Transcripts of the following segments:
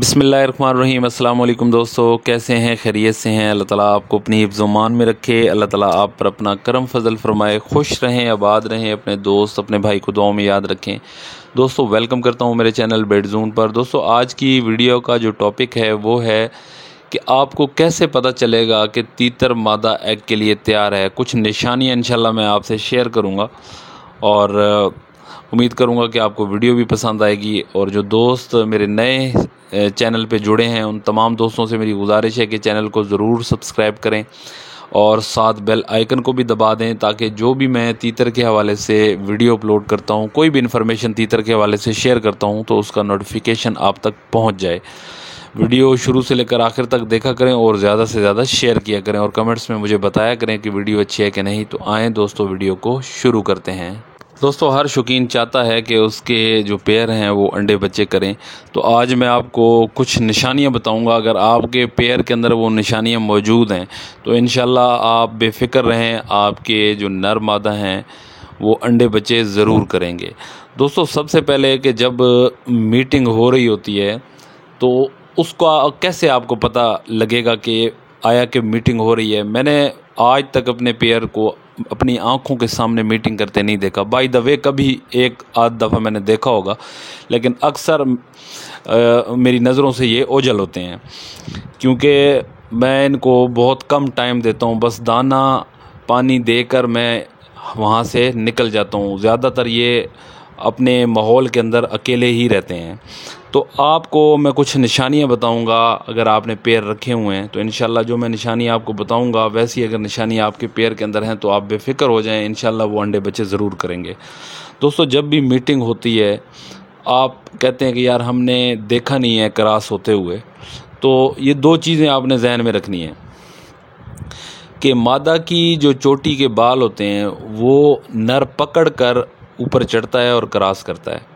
बिस्मिल्लाहिर्रहमानिर्रहीम। अस्सलाम वालेकुम दोस्तों, कैसे हैं? खैरियत से हैं? अल्लाह ताला आपको अपनी हिफ्ज़-ओ-मान में रखे। अल्लाह ताला आप पर अपना करम फजल फरमाए। खुश रहें, आबाद रहें, अपने दोस्त अपने भाई को दुआओं में याद रखें। दोस्तों वेलकम करता हूं मेरे चैनल बेड ज़ोन पर। दोस्तों आज की वीडियो का जो टॉपिक है वो है कि आपको कैसे पता चलेगा कि तीतर मादा एग के लिए तैयार है। कुछ निशानियाँ इंशाल्लाह मैं आपसे शेयर करूँगा और उम्मीद करूँगा कि आपको वीडियो भी पसंद आएगी। और जो दोस्त मेरे नए चैनल पे जुड़े हैं उन तमाम दोस्तों से मेरी गुजारिश है कि चैनल को ज़रूर सब्सक्राइब करें और साथ बेल आइकन को भी दबा दें ताकि जो भी मैं तीतर के हवाले से वीडियो अपलोड करता हूँ, कोई भी इन्फॉर्मेशन तीतर के हवाले से शेयर करता हूँ तो उसका नोटिफिकेशन आप तक पहुँच जाए। वीडियो शुरू से लेकर आखिर तक देखा करें और ज़्यादा से ज़्यादा शेयर किया करें और कमेंट्स में मुझे बताया करें कि वीडियो अच्छी है कि नहीं। तो आएँ दोस्तों वीडियो को शुरू करते हैं। दोस्तों हर शौकीन चाहता है कि उसके जो पेयर हैं वो अंडे बच्चे करें। तो आज मैं आपको कुछ निशानियां बताऊंगा। अगर आपके पेयर के अंदर वो निशानियां मौजूद हैं तो इंशाल्लाह आप बेफ़िक्र रहें, आपके जो नर मादा हैं वो अंडे बच्चे ज़रूर करेंगे। दोस्तों सबसे पहले कि जब मीटिंग हो रही होती है तो उसका कैसे आपको पता लगेगा कि आया कि मीटिंग हो रही है। मैंने आज तक अपने पेयर को अपनी आंखों के सामने मीटिंग करते नहीं देखा। बाय द वे कभी एक आध दफ़ा मैंने देखा होगा, लेकिन अक्सर मेरी नज़रों से ये ओझल होते हैं क्योंकि मैं इनको बहुत कम टाइम देता हूँ। बस दाना पानी देकर मैं वहाँ से निकल जाता हूँ। ज़्यादातर ये अपने माहौल के अंदर अकेले ही रहते हैं। तो आपको मैं कुछ निशानियां बताऊंगा। अगर आपने पेयर रखे हुए हैं तो इंशाल्लाह जो मैं निशानियां आपको बताऊंगा वैसी अगर निशानियां आपके पेयर के अंदर हैं तो आप बेफिक्र हो जाएं, इंशाल्लाह वो अंडे बच्चे ज़रूर करेंगे। दोस्तों जब भी मीटिंग होती है आप कहते हैं कि यार हमने देखा नहीं है क्रॉस होते हुए, तो ये दो चीज़ें आपने जहन में रखनी है कि मादा की जो चोटी के बाल होते हैं वो नर पकड़ कर ऊपर चढ़ता है और क्रॉस करता है।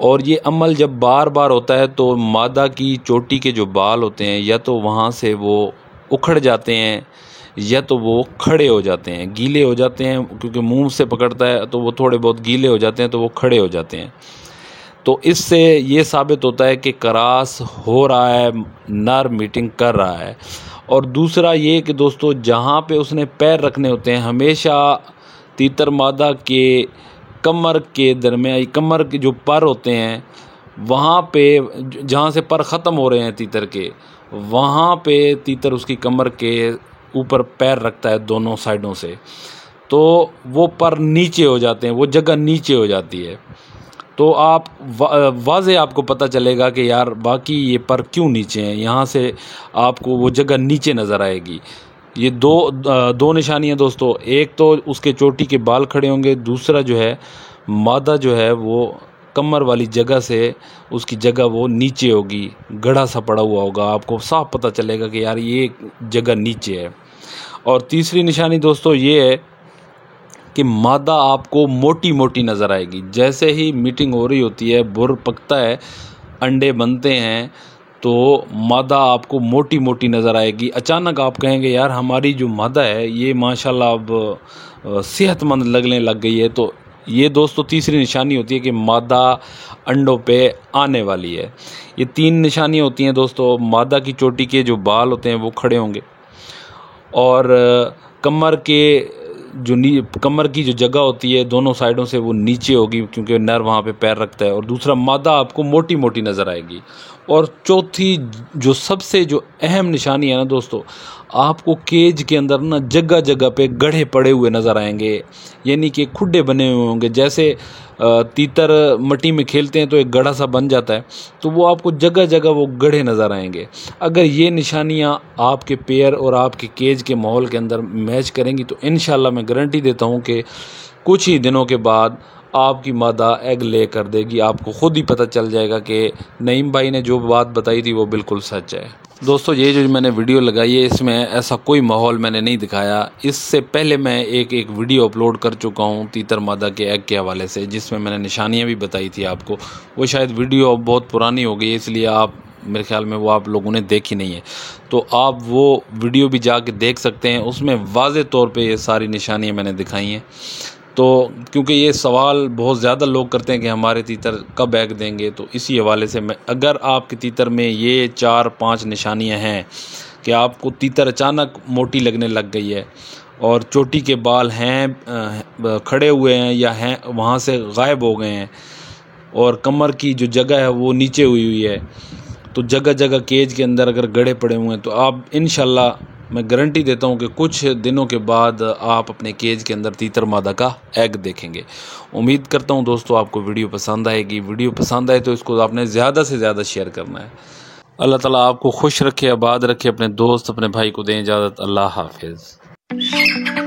और ये अमल जब बार बार होता है तो मादा की चोटी के जो बाल होते हैं या तो वहाँ से वो उखड़ जाते हैं या तो वो खड़े हो जाते हैं, गीले हो जाते हैं क्योंकि मुंह से पकड़ता है तो वो थोड़े बहुत गीले हो जाते हैं तो वो खड़े हो जाते हैं। तो इससे ये साबित होता है कि क्रॉस हो रहा है, नर मीटिंग कर रहा है। और दूसरा ये कि दोस्तों जहाँ पे उसने पैर रखने होते हैं हमेशा तीतर मादा के कमर के दरमियान, कमर के जो पर होते हैं वहाँ पे जहाँ से पर ख़त्म हो रहे हैं तीतर के, वहाँ पे तीतर उसकी कमर के ऊपर पैर रखता है दोनों साइडों से, तो वो पर नीचे हो जाते हैं, वो जगह नीचे हो जाती है। तो आप वाज़े आपको पता चलेगा कि यार बाकी ये पर क्यों नीचे हैं, यहाँ से आपको वो जगह नीचे नज़र आएगी। ये दो निशानियाँ दोस्तों, एक तो उसके चोटी के बाल खड़े होंगे, दूसरा जो है मादा जो है वो कमर वाली जगह से उसकी जगह वो नीचे होगी, गड़ा सा पड़ा हुआ होगा, आपको साफ पता चलेगा कि यार ये जगह नीचे है। और तीसरी निशानी दोस्तों ये है कि मादा आपको मोटी मोटी नज़र आएगी। जैसे ही मीटिंग हो रही होती है, बुर पकता है, अंडे बनते हैं तो मादा आपको मोटी मोटी नज़र आएगी। अचानक आप कहेंगे यार हमारी जो मादा है ये माशाल्लाह अब सेहतमंद लगने लग गई है। तो ये दोस्तों तीसरी निशानी होती है कि मादा अंडों पे आने वाली है। ये तीन निशानियाँ होती हैं दोस्तों। मादा की चोटी के जो बाल होते हैं वो खड़े होंगे और कमर की जो जगह होती है दोनों साइडों से वो नीचे होगी क्योंकि नर वहाँ पे पैर रखता है। और दूसरा मादा आपको मोटी मोटी नज़र आएगी। और चौथी जो सबसे जो अहम निशानी है ना दोस्तों, आपको केज के अंदर ना जगह जगह पे गड्ढे पड़े हुए नज़र आएंगे, यानी कि खुड्डे बने हुए होंगे। जैसे तीतर मिट्टी में खेलते हैं तो एक गड्ढा सा बन जाता है, तो वो आपको जगह जगह वो गड्ढे नज़र आएंगे। अगर ये निशानियां आपके पेयर और आपके केज के माहौल के अंदर मैच करेंगी तो इंशाल्लाह मैं गारंटी देता हूं कि कुछ ही दिनों के बाद आपकी मादा एग ले कर देगी। आपको ख़ुद ही पता चल जाएगा कि नईम भाई ने जो बात बताई थी वो बिल्कुल सच है। दोस्तों ये जो मैंने वीडियो लगाई है इसमें ऐसा कोई माहौल मैंने नहीं दिखाया। इससे पहले मैं एक वीडियो अपलोड कर चुका हूँ तीतर मादा के एग के हवाले से, जिसमें मैंने निशानियाँ भी बताई थी आपको। वो शायद वीडियो बहुत पुरानी हो गई है इसलिए आप मेरे ख्याल में वो आप लोगों ने देखी नहीं है, तो आप वो वीडियो भी जाके देख सकते हैं। उसमें वाज़े तौर पे ये सारी निशानियाँ मैंने दिखाई हैं। तो क्योंकि ये सवाल बहुत ज़्यादा लोग करते हैं कि हमारे तीतर कब एग देंगे, तो इसी हवाले से मैं, अगर आपके तीतर में ये 4-5 निशानियां हैं कि आपको तीतर अचानक मोटी लगने लग गई है और चोटी के बाल हैं खड़े हुए हैं या हैं वहाँ से गायब हो गए हैं और कमर की जो जगह है वो नीचे हुई हुई है, तो जगह जगह केज के अंदर अगर गड़े पड़े हुए हैं, तो आप इंशाल्लाह मैं गारंटी देता हूं कि कुछ दिनों के बाद आप अपने केज के अंदर तीतर मादा का एग देखेंगे। उम्मीद करता हूं दोस्तों आपको वीडियो पसंद आएगी। वीडियो पसंद आए तो इसको आपने ज़्यादा से ज़्यादा शेयर करना है। अल्लाह ताला आपको खुश रखे, आबाद रखे। अपने दोस्त अपने भाई को दें इजाज़त। अल्लाह हाफिज़।